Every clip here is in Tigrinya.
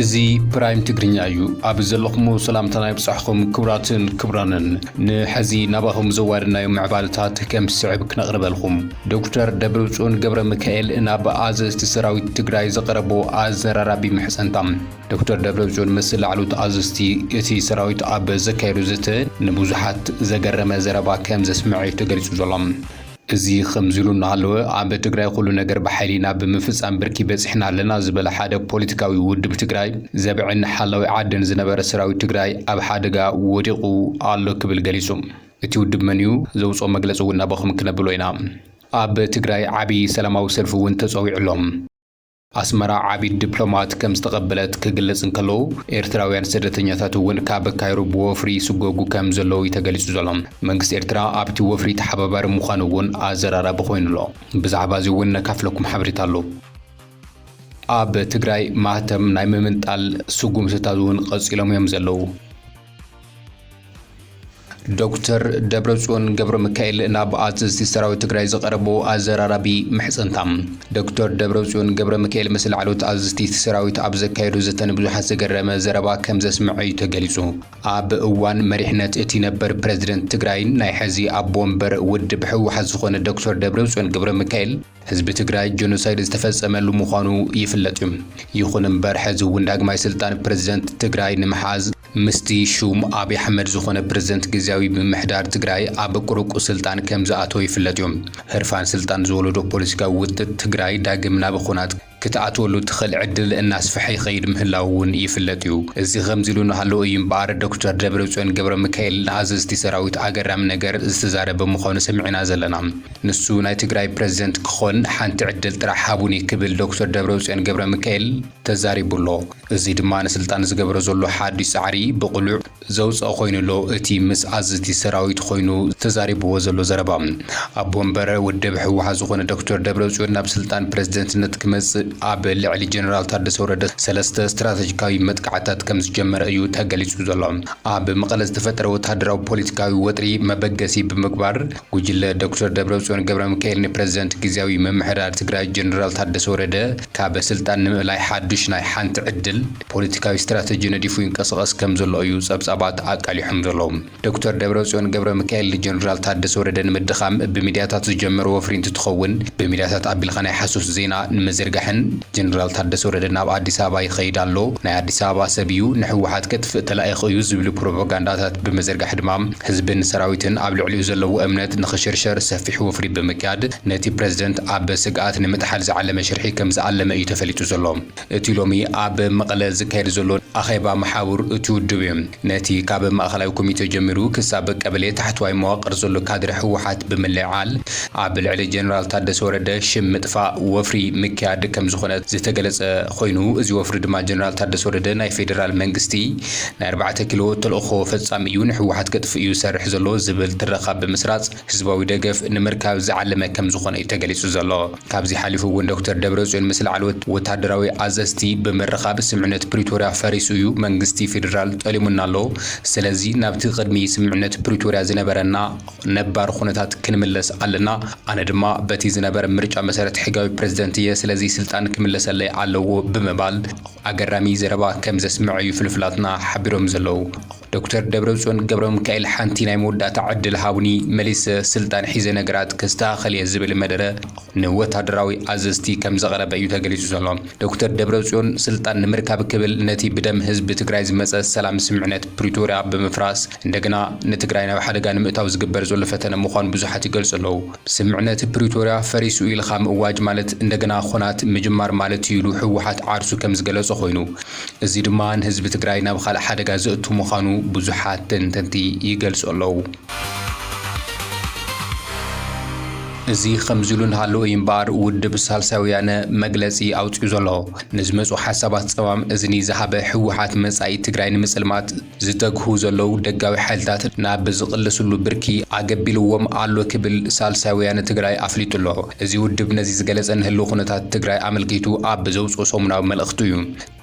እዚ ፕራይም ትግርኛ እዩ ኣብ ዘለኹም ሰላምታና ይብጻሕኩም ክብራትን ክብራንን ንሕዚ ናባኹም ዘዋድናዮ ምዕባለታት ከም ስዕብ ክነቕርበልኩም ዶክተር ደብረጽዮን ገብረ ሚካኤል ናብ ኣዘዝቲ ሰራዊት ትግራይ ዘቀረቦ ኣዘራራቢ ምሕጸንታ ዶክተር ደብረጽዮን ምስ ላዕሎት ኣዘዝቲ እቲ ሰራዊት ኣብ ዘካየዱ ዘተ ንብዙሓት ዘገረመ ዘረባ ከም ዘስምዕ ተገሊጹ ዘሎ እዚ ከምዚሉ እናሃለወ ኣብ ትግራይ ኩሉ ነገር በሓይሊ ናብ ምፍጻም ብርኪ በጽሕና ኣለና ዝበለ ሓደ ፖለቲካዊ ውድብ ትግራይ ዘብዕን ሓላዊ ዓድን ዝነበረ ሰራዊት ትግራይ ኣብ ሓደጋ ወዲቑ ኣሎ ክብል ገሊጹ እቲ ውድብ መን እዩ ዘውፅኦ መግለጺ እውን ናባኹም ክነብሎ ኢና ኣብ ትግራይ ዓብዪ ሰላማዊ ሰልፊ እውን ተጸዊዕሎም ኣስመራ ዓብዪ ዲፕሎማት ከም ዝተቐበለት ክግለጽ እንከሎ ኤርትራውያን ስደተኛታት እውን ካብ ካይሮ ብወፍሪ ይስጎጉ ከም ዘለዉ ተገሊጹ ዘሎ መንግስቲ ኤርትራ ኣብቲ ወፍሪ ተሓባባሪ ምዃኑ እውን ኣዘራራቢ ኮይኑሎ ብዛዕባ እዚ እውን ነካፍለኩም ሓበሬታ ኣሎ ኣብ ትግራይ ማህተም ናይ ምምንጣል ስጉምትታት እውን ቀጺሎም እዮም ዘለዉ ዶክተር ደብረጽዮን ገብረ ሚካኤል ናብ ኣዘዝቲ ሰራዊት ትግራይ ዘቀረቦ ኣዘራራቢ ምሕጸንታ ዶክተር ደብረጽዮን ገብረ ሚካኤል ምስ ላዕሎት ኣዘዝቲ ሰራዊት ኣብ ዘካየዱ ዘተን ብዙሓት ዘገረመ ዘረባ ከም ዘስምዑ ተገሊጹ ኣብ እዋን መሪሕነት እቲ ነበር ፕሬዝደንት ትግራይ ናይ ሕዚ ኣብ ወንበር ውድብ ሕወሓት ዝኾነ ዶክተር ደብረጽዮን ገብረ ሚካኤል ህዝቢ ትግራይ ጆኖሳይድ ዝተፈጸመሉ ምዃኑ ይፍለጥ እዩ ይኹን እምበር ሕዚ እውን ዳግማይ ስልጣን ፕሬዝደንት ትግራይ ንምሓዝ ምስቲ ሹም ኣብይ ኣሕመድ ዝኾነ ፕሬዝደንት ግዚያዊ ብምሕዳር ትግራይ ኣብ ቁሩቁ ስልጣን ከም ዝኣተወ ይፍለጥ እዩ ህርፋን ስልጣን ዝወለዶ ፖለቲካዊ ውጥት ትግራይ ዳግም ናብ ኩናት ክትኣትወሉ ትኽእል ዕድል እናስፍሐ ይኸይድ ምህላው እውን ይፍለጥ እዩ እዚ ከምዚሉ እናሃለወ እዩ እምበር ዶክተር ደብረጽዮን ገብረ ሚካኤል ንኣዘዝቲ ሰራዊት ኣገራሚ ነገር ዝተዛረበ ምዃኑ ሰሚዕና ዘለና ንሱ ናይ ትግራይ ፕሬዝደንት ክኾን ሓንቲ ዕድል ጥራሕ ሃቡኒ ክብል ዶክተር ደብረጽዮን ገብረ ሚካኤል ተዛሪቡሎ እዚ ድማ ንስልጣን ዝገበረ ዘሎ ሓዱሽ ጻዕሪ ብቕሉዕ ዘውፅኦ ኮይኑሎ እቲ ምስ ኣዘዝቲ ሰራዊት ኮይኑ ተዛሪብዎ ዘሎ ዘረባ ኣብ ወንበር ውድብ ሕወሓት ዝኾነ ዶክተር ደብረጽዮን ናብ ስልጣን ፕሬዝደንትነት ክመጽእ ኣብ ልዕሊ ጀነራል ታደሰ ወረደ ሰለስተ ስትራቴጂካዊ መጥቃዕታት ከም ዝጀመረ እዩ ተገሊጹ ዘሎ ኣብ መቐለ ዝተፈጠረ ወታደራዊ ፖለቲካዊ ወጥሪ መበገሲ ብምግባር ጉጅለ ዶክተር ደብረጽዮን ገብረ ሚካኤል ንፕሬዝደንት ግዚያዊ ምምሕዳር ትግራይ ጀነራል ታደሰ ወረደ ካብ ስልጣን ንምእላይ ሓዱሽ ናይ ሓንቲ ዕድል ፖለቲካዊ ስትራቴጂ ነዲፉ ይንቀሳቐስ ከም ዘሎ እዩ ጸብጻባት ኣቃሊሖም ዘለዉ ዶክተር ደብረጽዮን ገብረ ሚካኤል ጀነራል ታደሰ ወረደ ንምድኻም ብሚድያታት ዝጀመረ ወፍሪ እንትትኸውን ብሚድያታት ኣቢልኻ ናይ ሓሶስ ዜና ንምዝርጋሕን ጀነራል ታደሰ ወረደ ናብ ኣዲስ ኣበባ ይኸይድ ኣሎ ናይ ኣዲስ ኣበባ ሰብ እዩ ንሕወሓት ከጥፍእ ተላኢኹ እዩ ዝብሉ ፕሮፓጋንዳታት ብምዝርጋሕ ድማ ህዝብን ሰራዊትን ኣብ ልዕሊኡ ዘለዎ እምነት ንኽሽርሸር ሰፊሕ ወፍሪ ብምክያድ ነቲ ፕሬዝደንት ኣብ ስግኣት ንምጥሓል ዝዓለመ ሽርሒ ከም ዝዓለመ እዩ ተፈሊጡ ዘሎ እቲ ሎሚ ኣብ መቐለ ዝካየድ ዘሎ ኣኼባ መሓውር እቲ ውድብ እዩ ነቲ ካብ ማእኸላዊ ኮሚቴ ጀሚሩ ክሳብ ቀበሌ ታሕተዋይ መዋቕር ዘሎ ካድሪ ሕወሓት ብምልዓል ኣብ ልዕሊ ጀነራል ታደሰ ወረደ ሽም ምጥፋእ ወፍሪ ምክያድ ከም ዝኾነ ዝተገለጸ ኮይኑ እዚ ወፍሪ ድማ ጀነራል ታደሰ ወረደ ናይ ፌደራል መንግስቲ ናይ 4 ኪሎ ተልእኾ ፈጻሚ እዩ ንሕወሓት ከጥፍእ እዩ ሰርሕ ዘሎ ዝብል ትረኻብ ብምስራጽ ህዝባዊ ደገፍ ንምርካብ ዝዓለመ ከም ዝኾነ እዩ ተገሊጹ ዘሎ ካብዚ ሓሊፉ እውን ዶክተር ደብረጽዮን ምስ ላዕሎት ወታደራዊ ኣዘዝቲ ብምርኻብ ስምዕነት ፕሪቶሪያ ፈሪሱ እዩ መንግስቲ ፌደራል ጠሊሙና ኣሎ ስለዚ ናብቲ ቅድሚ ስምዕነት ፕሪቶሪያ ዝነበረና ነባር ኩነታት ክንምለስ ኣለና ኣነ ድማ በቲ ዝነበረ ምርጫ መሰረት ሕጋዊ ፕሬዝደንት እየ ስለዚ ስልጣን ክምለሰለይ ኣለዎ ብምባል ኣገራሚ ዘረባ ከም ዘስምዑ እዩ ፍልፍላትና ሓቢሮም ዘለዉ ዶክተር ደብረጽዮን ገብረ ሚካኤል ሓንቲ ናይ መወዳእታ ዕድል ሃቡኒ መሊሰ ስልጣን ሒዘ ነገራት ከስተኻኸልየ ዝብል መደረ ንወታደራዊ ኣዘዝቲ ከም ዘቐረበ እዩ ተገሊጹ ዘሎ ዶክተር ደብረጽዮን ስልጣን ንምርካብ ክብል ነቲ ብደም ህዝቢ ትግራይ ዝመፀ ሰላም ስምዕነት ፕሪቶሪያ ብምፍራስ እንደገና ንትግራይ ናብ ሓደጋ ንምእታው ዝግበር ዘሎ ፈተነ ምዃኑ ብዙሓት ይገልጹ ኣለዉ ስምዕነት ፕሪቶሪያ ፈሪሱ ኢልኻ ምእዋጅ ማለት እንደገና ኩናት ምጅማር ማለት እዩ ኢሉ ሕወሓት ዓርሱ ከም ዝገለጸ ኮይኑ እዚ ድማ ንህዝቢ ትግራይ ናብ ካልእ ሓደጋ ዘእቱ ምዃኑ ብዙሓት ተንተንቲ ይገልጹ ኣለዉ እዚ ከምዚሉ እናሃለወ እዩ እምበር ውድብ ሳልሳይ ወያነ መግለጺ ኣውፅኡ ዘሎ ንዝመፁ ሓሳባት ጸዋም እዝኒ ዝሃበ ሕወሓት መጻኢ ትግራይ ንምጽልማት ዝደግፉ ዘለዉ ደጋዊ ሓይልታት ናብ ዝቕልስሉ ብርኪ ኣገቢልዎም ኣሎ ክብል ሳልሳይ ወያነ ትግራይ ኣፍሊጡ ኣሎ እዚ ውድብ ነዚ ዝገለጸ ንህልው ኩነታት ትግራይ ኣመልኪቱ ኣብ ዘውፅኦ ሰሙናዊ መልእኽቱ እዩ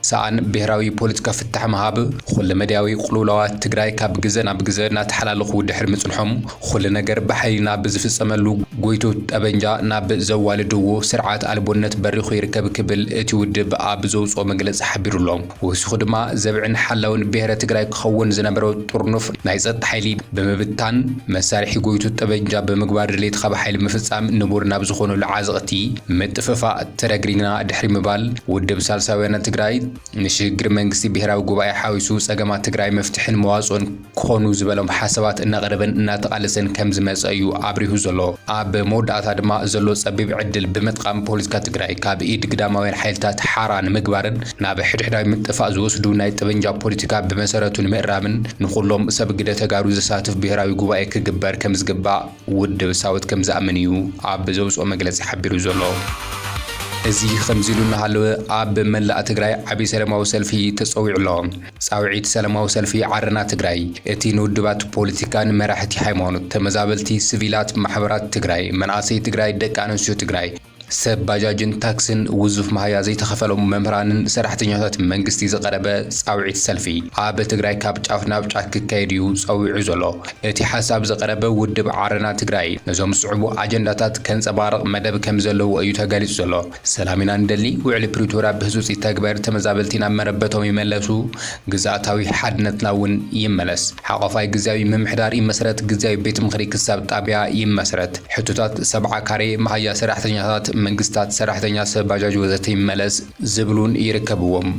ሰኣን ብሄራዊ ፖለቲካ ፍታሕ መሃብ ኩሉ መድያዊ ቁልውላዋት ትግራይ ካብ ግዜ ናብ ግዜ እናተሓላለኹ ድሕሪ ምጽንሖም ኩሉ ነገር ብሓይልና ብዝፍጸመሉ ጎይቶ ጠበንጃ ናብ ዘዋልድዎ ስርዓት ኣልቦነት በሪኹ ይርከብ ክብል እቲ ውድብ ኣብ ዘውፅኦ መግለጺ ሓቢሩሎ ወሲኹ ድማ ዘብዕን ሓላውን ብሄረ ትግራይ ክኸውን ዝነበረ ጡርኑፍ ናይ ጸጥታ ሓይሊ ብምብታን መሳርሒ ጎይቶ ጠበንጃ ብምግባር ድሌት ካብ ሓይሊ ምፍጻም ንቡር ናብ ዝኾነሉ ዓዘቕቲ ምጥፍፋእ ተረግሪና ድሕሪ ምባል ውድብ ሳልሳይ ወያነ ትግራይ ንሽግግር መንግስቲ ብሄራዊ ጉባኤ ሓዊሱ ጸገማት ትግራይ መፍትሕን መዋጽኦን ክኾኑ ዝበሎም ሓሳባት እናቐረበን እናተቓለሰን ከም ዝመጸ እዩ ኣብሪሁ ዘሎ ኣብ መወዳእታ ድማ ዘሎ ጸቢብ ዕድል ብምጥቃም ፖለቲካ ትግራይ ካብ ኢድ ግዳማውያን ሓይልታት ሓራ ንምግባርን ናብ ሕድሕዳዊ ምጥፋእ ዝወስዱ ናይ ጠበንጃ ፖለቲካ ብመሰረቱ ንምእራምን ንኹሎም ሰብ ግደ ተጋሩ ዝሳትፍ ብሄራዊ ጉባኤ ክግበር ከም ዝግባእ ውድብ ሳውት ከም ዝኣምን እዩ ኣብ ዘውፅኦ መግለጺ ሓቢሩ ዘሎ እዚ ከምዚ ኢሉ እናሃለወ ኣብ መላእ ትግራይ ዓብዪ ሰላማዊ ሰልፊ ተፀዊዑ ኣሎ ጻውዒት ሰላማዊ ሰልፊ ዓረና ትግራይ እቲ ንውድባት ፖለቲካን መራሕቲ ሃይማኖት ተመዛበልቲ ሲቪላት ማሕበራት ትግራይ መናእሰይ ትግራይ ደቂ ኣንስትዮ ትግራይ ሰብ ባጃጅን ታክስን ውዙፍ ማህያ ዘይተኸፈሎም መምህራንን ሰራሕተኛታት መንግስቲ ዝቐረበ ጻውዒት ሰልፊ ኣብ ትግራይ ካብ ጫፍ ናብ ጫፍ ክካየድ እዩ ጸዊዑ ዘሎ እቲ ሓሳብ ዝቐረበ ውድብ ዓረና ትግራይ ነዞም ዝስዕቡ ኣጀንዳታት ከንጸባርቕ መደብ ከም ዘለዎ እዩ ተገሊጹ ዘሎ ሰላም ኢና ንደሊ ውዕሊ ፕሪቶርያ ብህጹጽ ተግባር ተመዛበልቲ ናብ መረበቶም ይመለሱ ግዝኣታዊ ሓድነትና እውን ይመለስ ሓቆፋይ ግዝያዊ ምምሕዳር ይመስረት ግዝያዊ ቤት ምኽሪ ክሳብ ጣብያ ይመስረት ሕቶታት ሰብዓ ካሬ ማህያ ሰራሕተኛታት መንግስታት ሰራሕተኛ ሰብ ባጃጅ ወዘተ ይመለስ ዝብሉን ይርከብዎም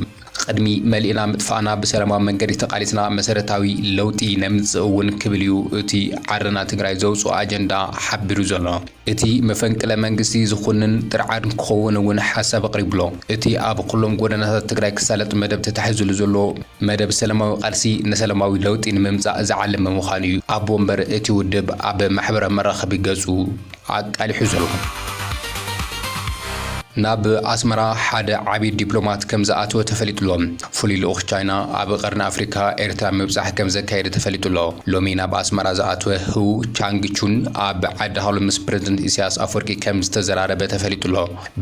ቅድሚ መልእና ምጥፋእና ብሰላማዊ መንገዲ ተቃሊስና መሰረታዊ ለውጢ ነምጽእ እውን ክብል እዩ እቲ ዓረና ትግራይ ዘውፅኦ ኣጀንዳ ሓቢሩ ዘሎ እቲ መፈንቅለ መንግስቲ ዝኹንን ጥርዓን ክኸውን እውን ሓሳብ ኣቕሪብሎ እቲ ኣብ ኩሎም ጎደናታት ትግራይ ክሳለጥ መደብ ተታሒዙሉ ዘሎ መደብ ሰላማዊ ቃልሲ ንሰላማዊ ለውጢ ንምምጻእ ዝዓለመ ምዃኑ እዩ ኣብ ወንበር እቲ ውድብ ኣብ ማሕበራዊ መራኸቢ ገጹ ኣቃሊሑ ዘሎ ናብ ኣስመራ ሓደ ዓብይ ዲፕሎማት ከም ዝኣተወ ተፈሊጡሎም ፍሉይ ልኡኽ ቻይና ኣብ ቀርኒ ኣፍሪካ ኤርትራ ምብጻሕ ከም ዘካየደ ተፈሊጡሎ ሎሚ ናብ ኣስመራ ዝኣተወ ህው ቻንግቹን ኣብ ዓዲ ሃሉ ምስ ፕሬዝደንት ኢሳያስ ኣፈወርቂ ከም ዝተዘራረበ ተፈሊጡሎ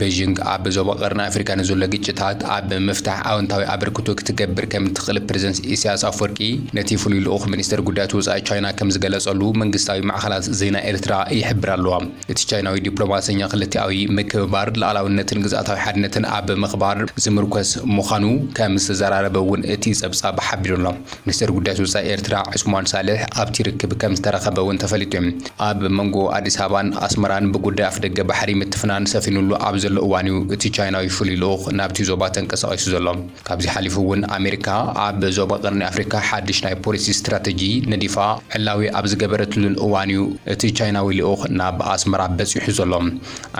ቤጂንግ ኣብ ዞባ ቀርኒ ኣፍሪካ ንዘሎ ግጭታት ኣብ ምፍታሕ ኣወንታዊ ኣበርክቶ ክትገብር ከም ትኽእል ፕሬዝደንት ኢሳያስ ኣፈወርቂ ነቲ ፍሉይ ልኡኽ ሚኒስትር ጉዳያት ወጻኢ ቻይና ከም ዝገለጸሉ መንግስታዊ ማዕኸላት ዜና ኤርትራ ይሕብር ኣለዋ እቲ ቻይናዊ ዲፕሎማሰኛ ክልቲኣዊ ምክብባር ላዕላውነት ግዝኣታዊ ሓድነትን ኣብ ምኽባር ዝምርኮስ ምዃኑ ከም ዝተዘራረበ እውን እቲ ጸብጻብ ሓቢሩሎ ሚኒስትር ጉዳያት ወጻኢ ኤርትራ ዑስማን ሳልሕ ኣብቲ ርክብ ከም ዝተረኸበ እውን ተፈሊጡ ኣብ መንጎ ኣዲስ ኣበባን ኣስመራን ብጉዳይ ኣፍደገ ባሕሪ ምትፍናን ሰፊኑሉ ኣብ ዘሎ እዋን እዩ እቲ ቻይናዊ ፍሉይ ልኡኽ ናብቲ ዞባ ተንቀሳቒሱ ዘሎ ካብዚ ሓሊፉ እውን ኣሜሪካ ኣብ ዞባ ቀርኒ ኣፍሪካ ሓድሽ ናይ ፖሊሲ ስትራቴጂ ነዲፋ ዕላዊ ኣብ ዝገበረትሉን እዋን እዩ እቲ ቻይናዊ ልኡኽ ናብ ኣስመራ በፂሑ ዘሎ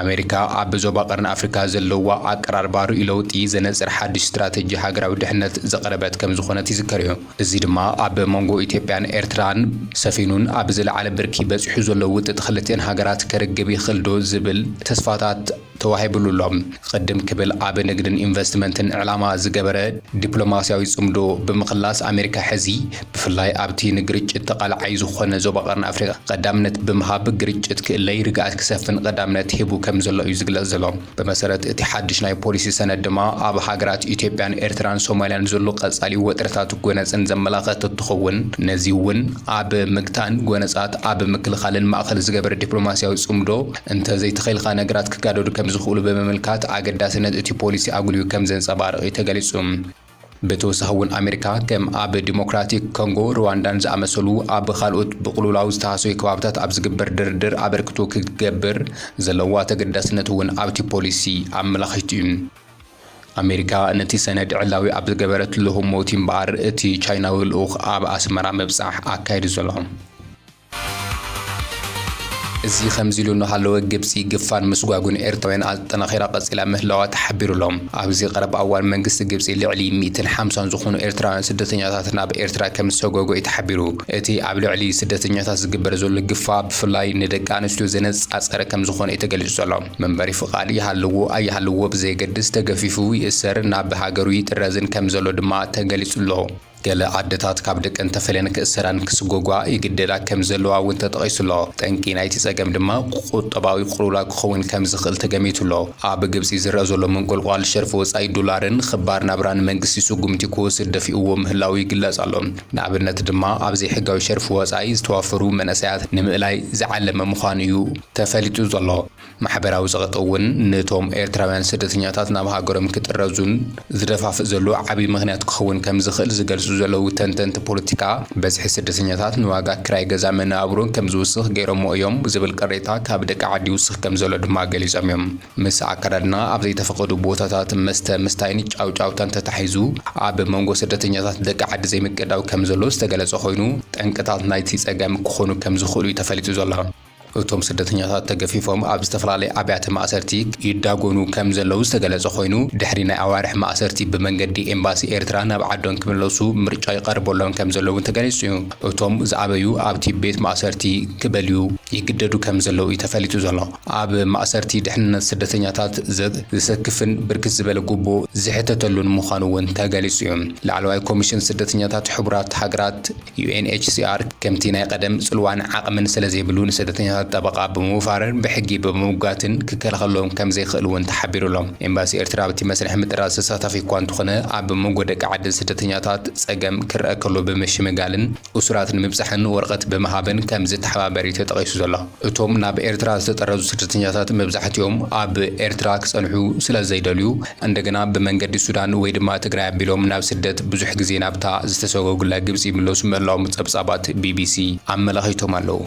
ኣሜሪካ ኣብ ዞባ ቀርኒ ኣፍሪካ ዘለዋ ኣቀራርባ ርእዩ ለውጢ ዘነጽር ሓድሽ ስትራቴጂ ሃገራዊ ድሕነት ዘቐረበት ከም ዝኾነት ይዝከር እዩ እዚ ድማ ኣብ መንጎ ኢትዮጵያን ኤርትራን ሰፊኑን ኣብ ዝለዓለ ብርኪ በፂሑ ዘሎ ውጥጥ ክልቲአን ሃገራት ከርግብ ይኽእል ዶ ዝብል ተስፋታት ተዋሂብሉሎም ቅድም ክብል ኣብ ንግድን ኢንቨስትመንትን ዕላማ ዝገበረ ዲፕሎማስያዊ ጽምዶ ብምኽላስ ኣሜሪካ ሕዚ ብፍላይ ኣብቲ ንግርጭት ተቓልዓይ ዝኾነ ዞባ ቀርኒ ኣፍሪካ ቀዳምነት ብምሃብ ግርጭት ክእለይ ርግኣት ክሰፍን ቀዳምነት ሂቡ ከም ዘሎ እዩ ዝግለጽ ዘሎ በመሰረት እቲ ሓድሽ ናይ ፖሊሲ ሰነድ ድማ ኣብ ሃገራት ኢትዮጵያን ኤርትራን ሶማልያን ዘሎ ቀጻሊ ወጥረታት ጎነፅን ዘመላኽት እንትኸውን ነዚ እውን ኣብ ምግታን ጎነፃት ኣብ ምክልኻልን ማእኸል ዝገበረ ዲፕሎማስያዊ ጽምዶ እንተዘይተኸይልካ ነገራት ክጋደዱ ከም ዝኽእሉ ብምምልካት ኣገዳስነት እቲ ፖሊሲ ኣጉልዩ ከም ዘንጸባርቕ ተገሊጹ በተወሳኺ እውን ኣሜሪካ ከም ኣብ ዲሞክራቲክ ኮንጎ ሩዋንዳን ዝኣመሰሉ ኣብ ካልኦት ብቕሉላዊ ዝተሃሰዩ ከባብታት ኣብ ዝግበር ድርድር ኣበርክቶ ክትገብር ዘለዋ ተገዳስነት እውን ኣብቲ ፖሊሲ ኣመላኺቱ እዩ ኣሜሪካ ነቲ ሰነድ ዕላዊ ኣብ ዝገበረትሉ ህሞት እምበኣር እቲ ቻይናዊ ልኡኽ ኣብ ኣስመራ ምብጻሕ ኣካይዱ ዘሎ እዚ ከምዚ ኢሉ እናሃለወ ግብፂ ግፋን ምስጓጉን ኤርትራውያን ኣጠናኺራ ቀፂላ ምህላዋ ተሓቢሩሎም ኣብዚ ቀረባ እዋን መንግስቲ ግብፂ ልዕሊ 150 ዝኾኑ ኤርትራውያን ስደተኛታት ናብ ኤርትራ ከም ዝተጎጎ ተሓቢሩ እቲ ኣብ ልዕሊ ስደተኛታት ዝግበር ዘሎ ግፋ ብፍላይ ንደቂ ኣንስትዮ ዘነጻጸረ ከም ዝኾነ ተገሊጹ ዘሎ መንበሪ ፍቓድ ይሃልዎ ኣይሃልዎ ብዘይገድስ ተገፊፉ ይእሰር ናብ ሃገሩ ይጥረዝን ከም ዘሎ ድማ ተገሊጹ ኣሎ ገለ ዓደታት ካብ ደቀን ተፈለነ ክእሰራን ክስጎጓ ይግደዳ ከም ዘለዋ እውን ተጠቒሱሎ ጠንቂ ናይቲ ጸገም ድማ ቁጠባዊ ቁሩላ ክኸውን ከም ዝኽእል ተገሚቱሎ ኣብ ግብፂ ዝረአ ዘሎ መንቆልቋል ሸርፊ ወጻኢ ዶላርን ክባር ናብራን መንግስቲ ስጉምቲ ክወስድ ደፊእዎ ምህላው ይግለጽ ኣሎ ንኣብነት ድማ ኣብ ዘይሕጋዊ ሸርፊ ወጻኢ ዝተዋፈሩ መናእሰያት ንምእላይ ዝዓለመ ምዃኑ እዩ ተፈሊጡ ዘሎ ማሕበራዊ ጸቕጢ እውን ነቶም ኤርትራውያን ስደተኛታት ናብ ሃገሮም ክጥረዙን ዝደፋፍእ ዘሎ ዓብዪ ምኽንያት ክኸውን ከም ዝኽእል ዝገልጹ ዘለው ተንተንቲ ፖለቲካ በዝሒ ስደተኛታት ንዋጋ ክራይ ገዛ መነባብሮን ከም ዝውስኽ ገይሮሞ እዮም ዝብል ቅሬታ ካብ ደቂ ዓዲ ይውስኽ ከም ዘሎ ድማ ገሊፆም እዮም ምስ ኣከዳድና ኣብ ዘይተፈቐዱ ቦታታት መስተ ምስታይን ጫውጫውታን ተታሒዙ ኣብ መንጎ ስደተኛታት ደቂ ዓዲ ዘይምቅዳው ከም ዘሎ ዝተገለጸ ኮይኑ ጠንቅታት ናይቲ ጸገም ክኾኑ ከም ዝኽእሉ ተፈሊጡ ዘሎ እቶም ስደተኛታት ተገፊፎም ኣብ ዝተፈላለዩ ኣብያተ ማእሰርቲ ይዳጎኑ ከም ዘለው ዝተገለጸ ኮይኑ ድሕሪ ናይ ኣዋርሕ ማእሰርቲ ብመንገዲ ኤምባሲ ኤርትራ ናብ ዓዶን ክምለሱ ምርጫ ይቐርበሎም ከም ዘለው ተገሊጹ እዩ እቶም ዝኣበዩ ኣብቲ ቤት ማእሰርቲ ክበልዩ ይግደዱ ከም ዘለው ተፈሊጡ ዘሎ ኣብ ማእሰርቲ ድሕንነት ስደተኛታት ዝሰክፍን ብርክት ዝበለ ጉቦ ዝሕተተሉን ምዃኑ እውን ተገሊጹ እዩ ላዕለዋይ ኮሚሽን ስደተኛታት ሕቡራት ሃገራት UNHCR ከምቲ ናይ ቀደም ጽልዋን ዓቕምን ስለዘይብሉ ንስደተኛታት ጠበቃ በመውፋርን በሕጊ በመውጋትን ክከላኸሎም ከም ዘይኽእል እውን ተሓቢሩሎም ኤምባሲ ኤርትራ ኣብቲ መስርሕ ምጥራዝ ተሳታፊ እኳ እንተኾነ ኣብ መንጎ ደቂ ዓዲ ስደተኛታት ጸገም ክርአ ከሎ ብምሽምጋልን እሱራት ንምብጻሕን ወረቐት ብምሃብን ከም ዝተሓባበረ ተጠቒሱ ዘሎ እቶም ናብ ኤርትራ ዝተጠረዙ ስደተኛታት መብዛሕትኦም ኣብ ኤርትራ ክጸንሑ ስለዘይደልዩ እንደገና ብመንገዲ ሱዳን ወይ ድማ ትግራይ ኣቢሎም ናብ ስደት ብዙሕ ግዜ ናብታ ዝተሰጎጉላ ግብፂ ይምለሱ ምህላዎም ጸብጻባት BBC ኣመላኺቶም ኣለዉ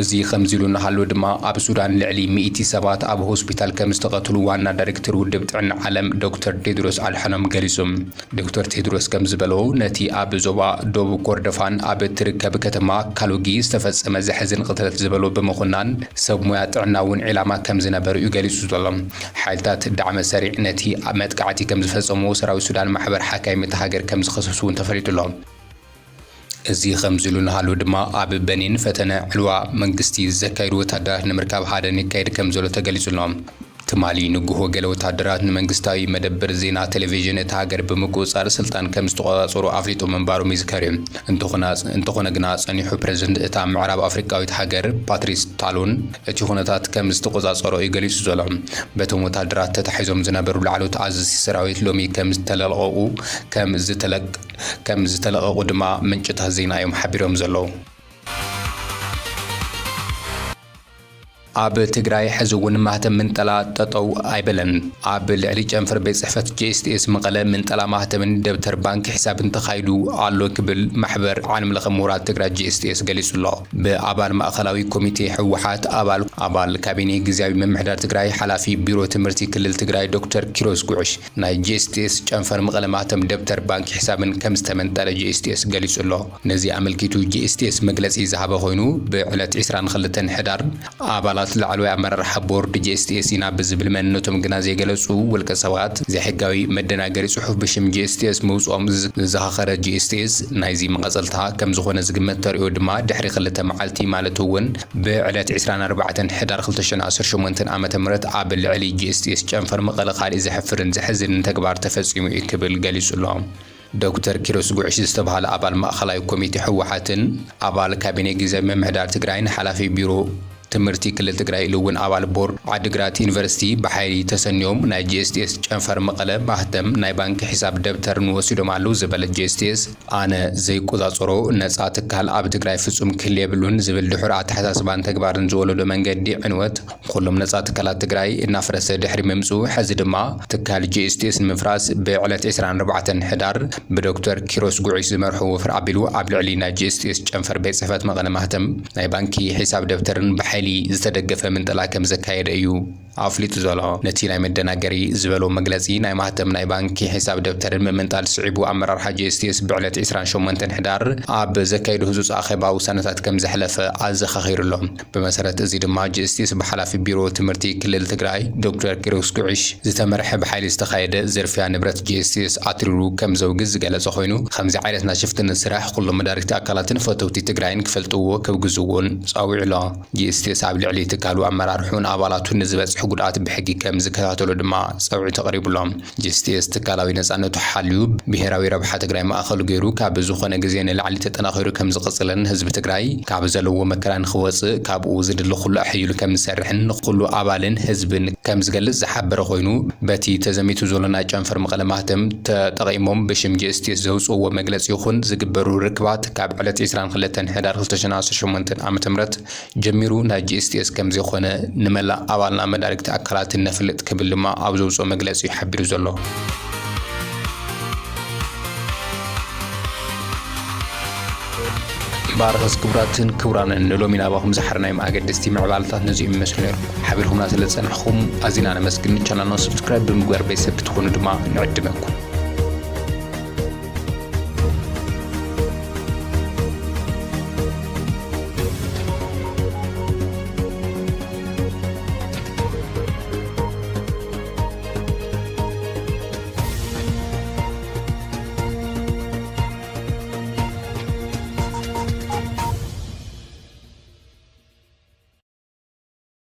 እዚ ከምዚሉ እናሃለወ ድማ ኣብ ሱዳን ልዕሊ 100 ሰባት ኣብ ሆስፒታል ከም ዝተቐትሉ ዋና ዳይሬክተር ውድብ ጥዕና ዓለም ዶክተር ቴድሮስ ኣድሓኖም ገሊጾም ዶክተር ቴድሮስ ከም ዝበለው ነቲ ኣብ ዞባ ደቡብ ኮርዶፋን ኣብ እትርከብ ከተማ ካሎጊ ዝተፈጸመ ዘሕዝን ቅትለት ዝበሎ ብምኹናን ሰብ ሞያ ጥዕና እውን ዕላማ ከም ዝነበረ እዩ ገሊጹ ዘሎ ሓይልታት ዳዕመ ሰሪዕ ነቲ መጥቃዕቲ ከም ዝፈጸሙ ሰራዊት ሱዳን ማሕበር ሓካይም ሃገር ከም ዝኸሰሱ እውን ተፈሊጡሎም እዚ ከምዚሉ እናሃለወ ድማ ኣብ በኒን ፈተነ ዕልዋ መንግስቲ ዘካይዱ ወታደራት ንምርካብ ሓደ ይካየድ ከም ዘሎ ተገሊጹሎም ትማሊ ንጉሆ ገለ ወታደራት ንመንግስታዊ መደበር ዜና ቴሌቪዥን እቲ ሃገር ብምቁፅጻር ስልጣን ከም ዝተቆጻጸሩ ኣፍሊጦም ምንባሮም ይዝከር እዩ እንተኾነ ግና ጸኒሑ ፕሬዝደንት እታ ምዕራብ አፍሪካዊት ሃገር ፓትሪስ ታሎን እቲ ኩነታት ከም ዝተቆጻጸሩ ይገሊጹ ዘሎ በቶም ወታደራት ተታሒዞም ዝነበሩ ላዕለዎት ኣዘዝቲ ሰራዊት ሎሚ ከም ዝተለቀቁ ድማ ምንጭታት ዜና እዮም ሓቢሮም ዘለው ኣብ ትግራይ ሕዚ እውን ማህተም ምንጠላ ጠጠው ኣይበለን ኣብ ልዕሊ ጨንፈር ቤት ጽሕፈት GSTS መቐለ ምንጠላ ማህተምን ደብተር ባንክ ሒሳብን ተኻይዱ ኣሎ ክብል ማሕበር ዓለም ለኸ ምሁራት ትግራይ GSTS ገሊጹ ኣሎ ብኣባል ማእኸላዊ ኮሚቴ ሕወሓት ኣባል ካቢኔ ግዚያዊ ምምሕዳር ትግራይ ሓላፊ ቢሮ ትምህርቲ ክልል ትግራይ ዶክተር ኪሮስ ጉዕሽ ናይ GSTS ጨንፈር መቐለ ማህተም ደብተር ባንክ ሒሳብን ከም ዝተመንጠለ GSTS ገሊጹ ኣሎ ነዚ ኣመልኪቱ GSTS መግለጺ ዝሃበ ኮይኑ ብዕለት 22 ሕዳር ኣባላት ላዕለዋይ ኣመራርሓ ቦርድ GSTS ኢና ብዝብል መንነቶም ግና ዘይገለጹ ውልቀ ሰባት ዘይሕጋዊ መደናገሪ ጽሑፍ ብሽም GSTS መውጽኦም ዝዘኻኸረ GSTS ናይዚ መቐጸልታ ከም ዝኾነ ዝግመት ተሪኦ ድማ ድሕሪ 2 መዓልቲ ማለት እውን ብዕለት 24 ሕዳር 2018 ዓመተ ምህረት ኣብ ልዕሊ GSTS ጨንፈር መቐለ ካልእ ዘሕፍርን ዘሕዝንን ተግባር ተፈጺሙ እዩ ክብል ገሊጹ ኣሎ ዶክተር ኪሮስ ጉዕሽ ዝተባሃለ ኣባል ማእኸላዊ ኮሚቴ ሕወሓትን ኣባል ካቢኔ ግዚያዊ ምምሕዳር ትግራይን ሓላፊ ቢሮ ትምህርቲ ክልል ትግራይ እውን ኣባል ቦርድ ዓዲግራት ዩኒቨርሲቲ ብሓይሊ ተሰኒዮም ናይ GSTS ጨንፈር መቐለ ማህተም ናይ ባንኪ ሒሳብ ደብተር ንወሲዶም ኣለዉ ዝበለ GSTS ኣነ ዘይቆጻጸሮ ነጻ ትካል ኣብ ትግራይ ፍጹም ክህል የብሉን ዝብል ድሑር ኣተሓሳስባን ተግባርን ዝወለዶ መንገዲ ዕንወት ኩሎም ነጻ ትካላት ትግራይ እናፍረሰ ድሕሪ ምምፁ ሕዚ ድማ ትካል GSTS ንምፍራስ ብዕለት 24 ሕዳር ብዶክተር ኪሮስ ጉዕሽ ዝመርሑ ወፍሪ ኣቢሉ ኣብ ልዕሊ ናይ GSTS ጨንፈር ቤት ጽሕፈት መቐለ ማህተም ናይ ባንኪ ሒሳብ ደብተርን ብሓይሊ ዝተደገፈ ምንጠላ ከም ዘካየደ እዩ ኣፍሊጡ ዘሎ ነቲ ናይ መደናገሪ ዝበሎ መግለጺ ናይ ማህተም ናይ ባንኪ ሒሳብ ደብተርን ምምንጣል ስዒቡ ኣመራርሓ GSTS ብዕለት 28 ሕዳር ኣብ ዘካየዱ ህጹጽ ኣኼባ ውሳነታት ከም ዘሕለፈ ኣዘኻኺሩሎም ብመሰረት እዚ ድማ GSTS ብሓላፊ ቢሮ ትምህርቲ ክልል ትግራይ ዶክተር ኪሮስ ጉዕሽ ዝተመርሐ ብሓይሊ ዝተኻየደ ዘርፍያ ንብረት GSTS ኣትሪሩ ከም ዘውግዝ ዝገለጸ ኮይኑ ከምዚ ዓይነት ናሽፍትን ስራሕ ኩሎም መዳርክቲ ኣካላትን ፈተውቲ ትግራይን ክፈልጥዎ ክብግዝዎን ጻዊዑ ኣሎ GSTS ጂኤስቲኤስ ኣብ ልዕሊ ትካሉ ኣመራርሑን ኣባላቱን ንዝበጽሕ ጉድኣት ብሕጊ ከም ዝከታተሎ ድማ ጸውዒ ተቐሪቡሎም ጂኤስቲኤስ ትካላዊ ነጻነቱ ሓልዩ ብሄራዊ ረብሓ ትግራይ ማእኸሉ ገይሩ ካብ ዝኾነ ግዜ ንላዕሊ ተጠናኺሩ ከም ዝቕጽልን ህዝቢ ትግራይ ካብ ዘለዎ መከራ ንኽወጽእ ካብኡ ዝድሊ ኩሉ ኣሕይሉ ከም ዝሰርሕን ንኹሉ ኣባልን ህዝብን ከም ዝገልጽ ዝሓበረ ኮይኑ በቲ ተዘሚቱ ዘሎና ጨንፈር መቐለ ማህተም ተጠቒሞም ብሽም ጂኤስቲኤስ ዘውፅዎ መግለፂ ይኹን ዝግበሩ ርክባት ካብ ዕለት 22 ሕዳር 2018 ዓ.ም ጀሚሩ ናይ ጂኤስቲኤስ ከም ዝኾነ ንመላእ ኣባልና መዳርግቲ ኣካላት ነፍልጥ ክብል ድማ ኣብ ዘውፅኦ መግለፂ ሓቢሩ ዘሎ ባርኸስ ክቡራን ንሎሚ ናባኹም ዝሓርናዮም ኣገደስቲ ምዕባለታት ነዚኦም ይመስሉ ነይሮም ሓቢርኩምና ስለ ዝጸናሕኹም ኣዝና ነመስግን ቻናልና ሰብስክራይብ ብምግባር ቤተሰብ ክትኾኑ ድማ ንዕድመኩም